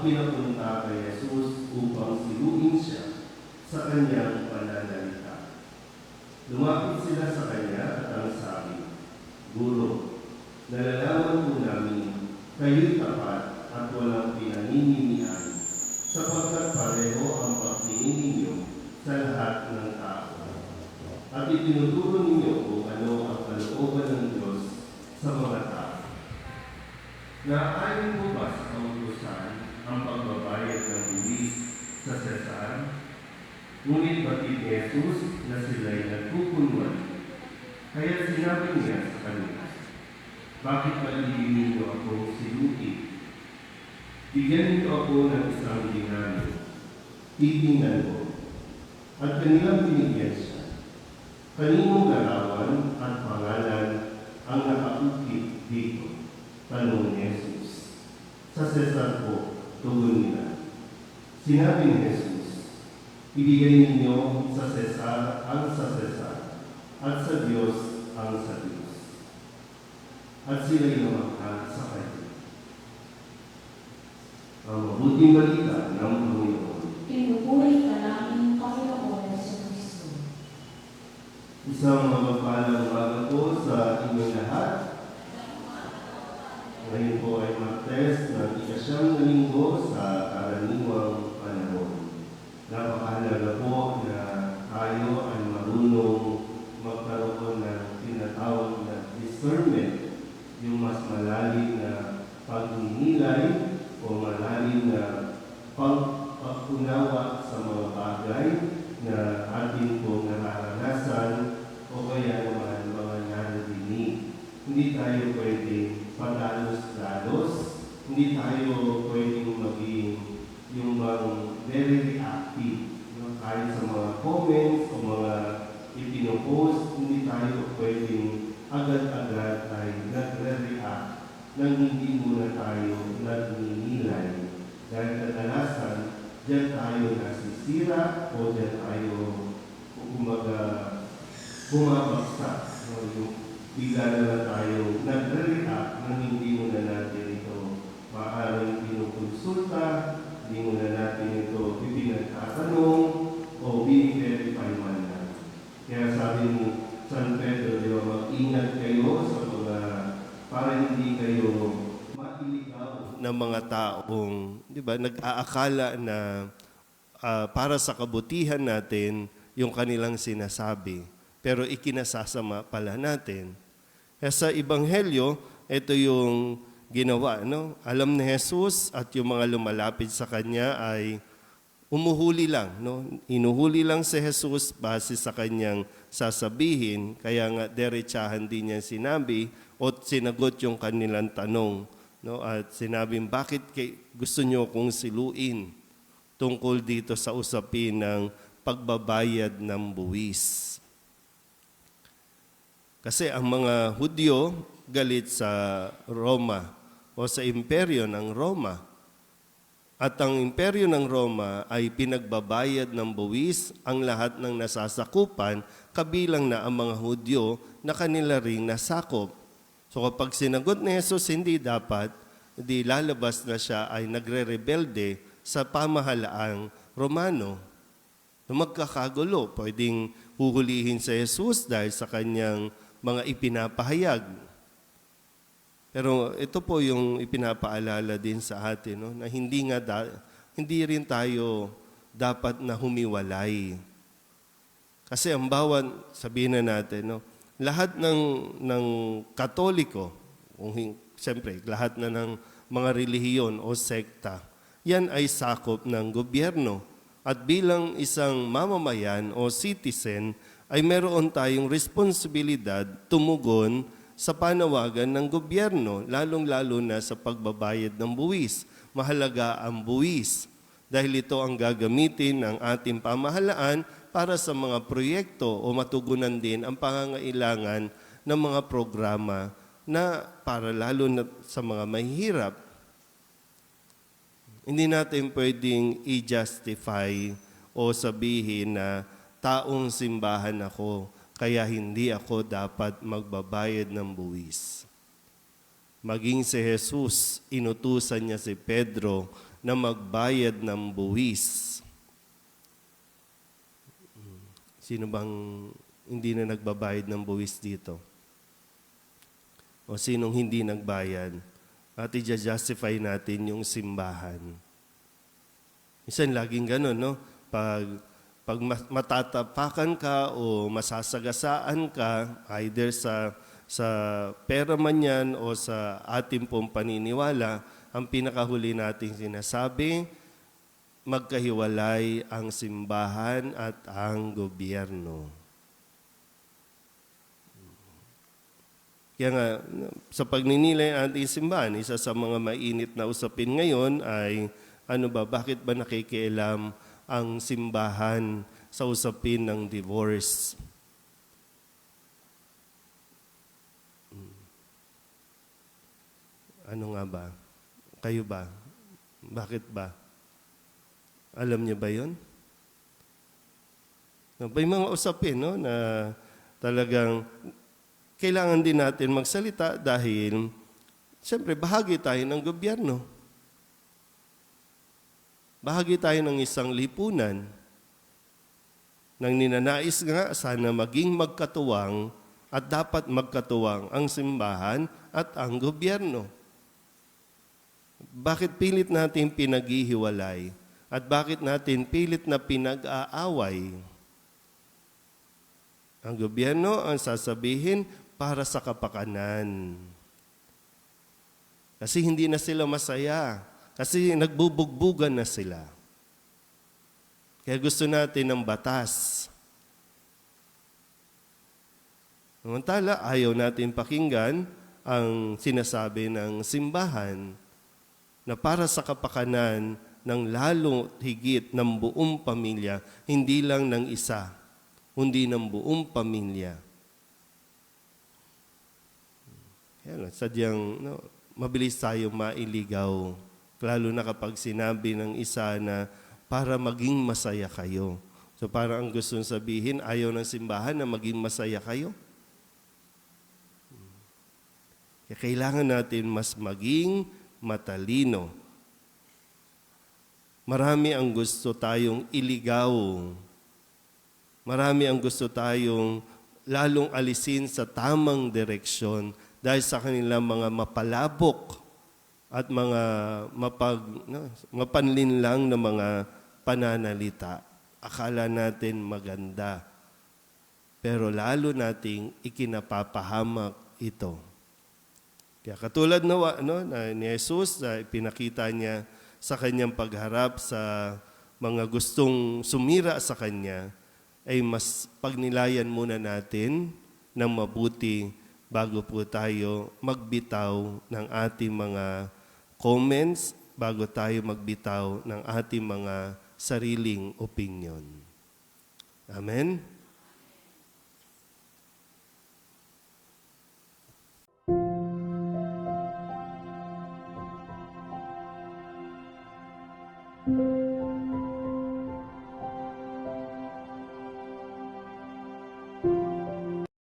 pinapunta kay Jesus upang siluin siya sa kanyang pananalita. Lumapit sila sa kanya at ang sabi, "Guro, nalalaman po namin kayo'y tapat at walang pinaninihian, sapagkat pareho ang pagtingin ninyo sa lahat ng tao. At itinuturo ninyo kung ano ang kalooban ng Diyos sa mga tao. Naayon po ba sa kautusan ang pagbabayad ng buwis sa Cesar? Ngunit batid ni Jesus na sila'y nagkukunwari. Kaya sinabi niya sa kanila, bakit palilingin niyo akong siluin? Bigyan niyo ako ng isang dinaryo. Titingnan ko." At kanilang binigyan siya. "Kaninong larawan at pangalan ang nakaukit dito?" tanong ni Jesus. "Sa Cesar po," tugon nila. Sinabi ni Jesus, "Ibigay ninyo sa Cesar ang sa Cesar, at sa Diyos ang sa Diyos." At sila'y lumangha sa kanya. Ang mabuting balita ng Panginoon. Pinupuri ka namin, Panginoon Jesucristo. Isang mapagpalang umaga po sa inyong lahat. Ngayon po ay Martes ng ika-9 na linggo sa karaniwang panahon. Napakahalaga po na tayo ay marunong magkaroon ng tinatawag na discernment, yung mas malalim na pagninilay o malalim na pag-unawa sa mga bagay na atin po nararanasan o kaya naman mga narinig. Hindi tayo pwedeng padalos-dalos, hindi tayo pwedeng maging yung very reactive. Kahit sa mga comments o mga ipinopost, hindi tayo pwedeng agad-agad ay nagre-react nang hindi muna tayo nagninilay. Dahil kadalasan, diyan tayo nasisira o diyan tayo bumabagsak. Yung bigla na lang tayo nagre-react nang hindi muna natin ito maaaring pinukonsulta, hindi muna natin ito ipinagtatanong o bini-verify man lang. Kaya sabi ni San Pedro, di ba, mag-ingat kayo sa mga para hindi kayo mailigaw ng mga taong, di ba, nag-aakala na para sa kabutihan natin yung kanilang sinasabi, pero ikinasasama pala natin. Kaya sa Ebanghelyo, ito yung ginawa, no? Alam ni Jesus at yung mga lumalapit sa Kanya ay umuhuli lang, no? Inuhuli lang si Jesus base sa Kanyang sasabihin, kaya nga diretsahan din niya sinabi o sinagot yung kanilang tanong, no? At sinabing, bakit gusto niyo kong siluin tungkol dito sa usapin ng pagbabayad ng buwis? Kasi ang mga Hudyo galit sa Roma o sa imperyo ng Roma. At ang imperyo ng Roma ay pinagbabayad ng buwis ang lahat ng nasasakupan, kabilang na ang mga Hudyo na kanila ring nasakop. So kapag sinagot ni Jesus hindi dapat, di lalabas na siya ay nagre-rebelde sa pamahalaang Romano. Magkakagulo, pwedeng huhulihin sa Jesus dahil sa kanyang mga ipinapahayag. Pero ito po yung ipinapaalala din sa atin, no? Na hindi rin tayo dapat na humiwalay. Kasi ang bawat, sabihin na natin, no? Lahat ng Katoliko, siyempre, lahat na ng mga relihiyon o sekta, yan ay sakop ng gobyerno. At bilang isang mamamayan o citizen, ay meron tayong responsibilidad tumugon sa panawagan ng gobyerno, lalong-lalo na sa pagbabayad ng buwis. Mahalaga ang buwis dahil ito ang gagamitin ng ating pamahalaan para sa mga proyekto o matugunan din ang pangangailangan ng mga programa na para lalo na sa mga mahihirap. Hindi natin pwedeng i-justify o sabihin na taong simbahan ako, kaya hindi ako dapat magbabayad ng buwis. Maging si Jesus, inutusan niya si Pedro na magbayad ng buwis. Sino bang hindi na nagbabayad ng buwis dito? O sinong hindi nagbayad? At i-justify natin yung simbahan. Minsan laging ganun, no? Pag matatapakan ka o masasagasaan ka, either sa pera man yan o sa ating pong paniniwala, ang pinakahuli nating sinasabi, magkahiwalay ang simbahan at ang gobyerno. Kaya nga, sa pagninilay ng ating simbahan, isa sa mga mainit na usapin ngayon ay, bakit ba nakikialam ang simbahan sa usapin ng divorce? Ano nga ba? Kayo ba? Bakit ba? Alam niyo ba yun? May mga usapin, no, na talagang kailangan din natin magsalita dahil siyempre bahagi tayo ng gobyerno. Bahagi tayo ng isang lipunan nang ninanais nga sana maging magkatuwang at dapat magkatuwang ang simbahan at ang gobyerno. Bakit pilit natin pinaghihiwalay? At bakit natin pilit na pinag-aaway? Ang gobyerno ang sasabihin para sa kapakanan. Kasi hindi na sila masaya. Kasi nagbubugbugan na sila. Kaya gusto natin ng batas. Samantala, ayaw natin pakinggan ang sinasabi ng simbahan na para sa kapakanan ng lalo higit ng buong pamilya, hindi lang ng isa, kundi ng buong pamilya. Yan, sadyang mabilis tayo mailigaw, lalo na kapag sinabi ng isa na para maging masaya kayo. So parang ang gusto sabihin, ayaw ng simbahan na maging masaya kayo. Kaya kailangan natin mas maging matalino. Marami ang gusto tayong iligaw. Marami ang gusto tayong lalong alisin sa tamang direksyon dahil sa kanilang mga mapalabok at mga mapanlinlang na mga pananalita. Akala natin maganda, pero lalo nating ikinapapahamak ito. Kaya katulad na ni Jesus, na pinakita niya sa kanyang pagharap sa mga gustong sumira sa kanya, ay mas pagnilayan muna natin ng mabuti bago po tayo magbitaw ng ating mga comments, bago tayo magbitaw ng ating mga sariling opinion. Amen?